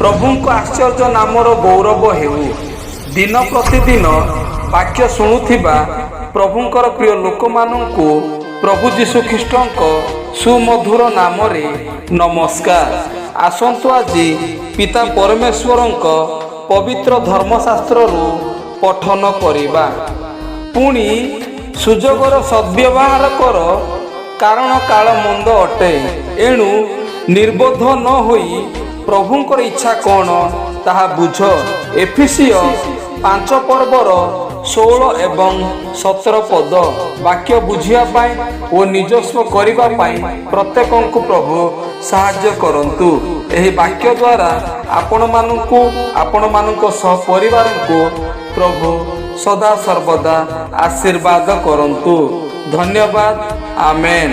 प्रभुଙ୍କ आश्चर्य नामर गौरव हेउ। दिन प्रतिदिन वाक्य शुणुथिबा प्रभुंकर प्रिय लोक मानंकु प्रभु जीशु ख्रीष्टंक सुमधुर नामरे नमस्कार। आसंतु आजि पिता परमेश्वरंक पवित्र धर्मशास्त्ररु पठन करिबा। पुणी सुजोगर सद्व्यवहार कर, कारण काल मंद अटे। एणु निर्बोध न होई प्रभुंकर इच्छा कौन ताहा बुझ। एफिसिय 5 पर्वर 16 एवं 17 पद। वाक्य बुझिया पाए ओ निजस्व करिबा पाए प्रत्येकंकु प्रभु साहाय्य करंतु। एही वाक्य द्वारा आपण मानंकु आपण मानंक सह परिवारंकु प्रभु सदा सर्वदा आशीर्वाद करंतु। धन्यवाद। आमेन।